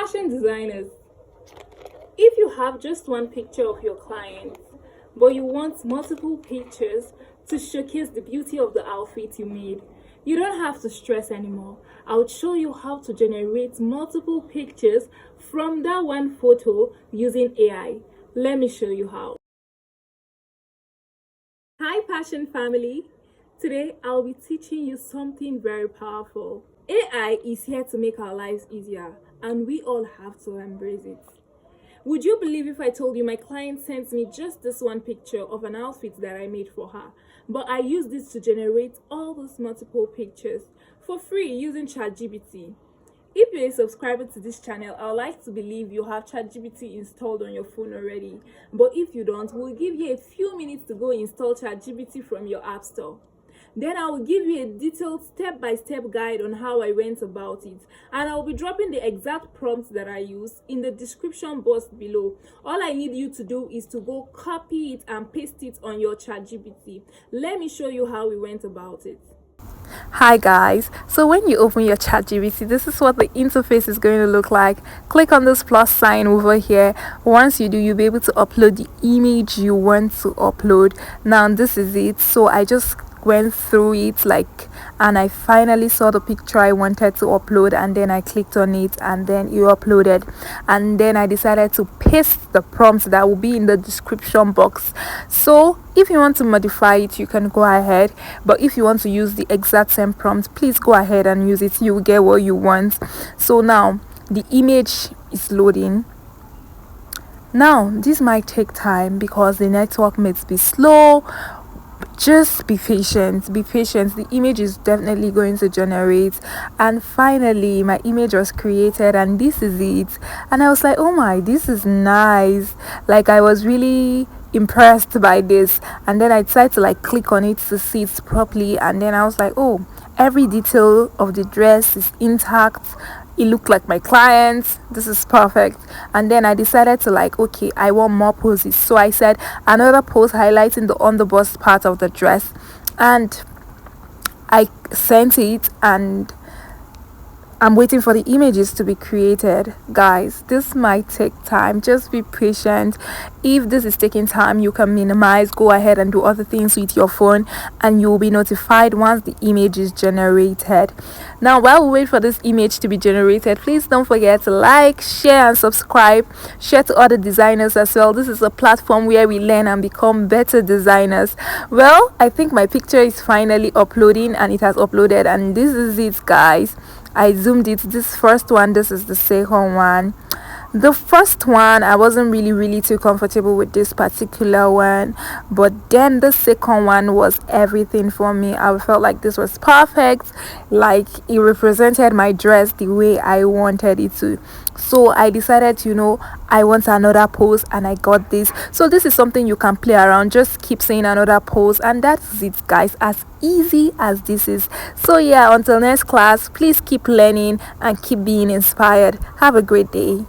Fashion designers, if you have just one picture of your client, but you want multiple pictures to showcase the beauty of the outfit you made, you don't have to stress anymore. I'll show you how to generate multiple pictures from that one photo using AI. Let me show you how. Hi Passion family! Today I'll be teaching you something very powerful. AI is here to make our lives easier, and we all have to embrace it. Would you believe if I told you my client sent me just this one picture of an outfit that I made for her, but I used this to generate all those multiple pictures for free using ChatGPT? If you're a subscriber to this channel, I would like to believe you have ChatGPT installed on your phone already. But if you don't, we'll give you a few minutes to go install ChatGPT from your app store. Then I will give you a detailed step-by-step guide on how I went about it, and I will be dropping the exact prompts that I used in the description box below. All I need you to do is to go copy it and paste it on your ChatGPT. Let me show you how we went about it. Hi guys, so when you open your ChatGPT, this is what the interface is going to look like. Click on this plus sign over here. Once you do, you'll be able to upload the image you want to upload. Now this is it. So I just went through it and I finally saw the picture I wanted to upload, and then I clicked on it and then you uploaded, and then I decided to paste the prompts that will be in the description box. So if you want to modify it, you can go ahead, but if you want to use the exact same prompt, please go ahead and use it. You will get what you want. So now the image is loading. Now this might take time because the network may be slow. Just be patient, the image is definitely going to generate. And finally my image was created, and this is it. And I was like, oh my, this is nice. I was really impressed by this, and then I decided to click on it to see it properly, and then I was like, oh, every detail of the dress is intact. It looked like my client. This is perfect. And then I decided to okay, I want more poses, so I said another pose highlighting the underbust part of the dress, and I sent it, and I'm waiting for the images to be created. Guys, this might take time. Just be patient. If this is taking time, you can minimize, go ahead and do other things with your phone, and you'll be notified once the image is generated. Now while we wait for this image to be generated, please don't forget to like, share and subscribe. Share to other designers as well. This is a platform where we learn and become better designers. Well, I think my picture is finally uploading, and it has uploaded, and this is it, guys. I zoomed it. This first one, this is the second one. The first one, I wasn't really too comfortable with this particular one, but then the second one was everything for me. I felt like this was perfect, it represented my dress the way I wanted it to. So I decided, I want another pose, and I got this. So this is something you can play around. Just keep saying another pose, and that's it, guys. As easy as this is. So yeah, until next class, please keep learning and keep being inspired. Have a great day.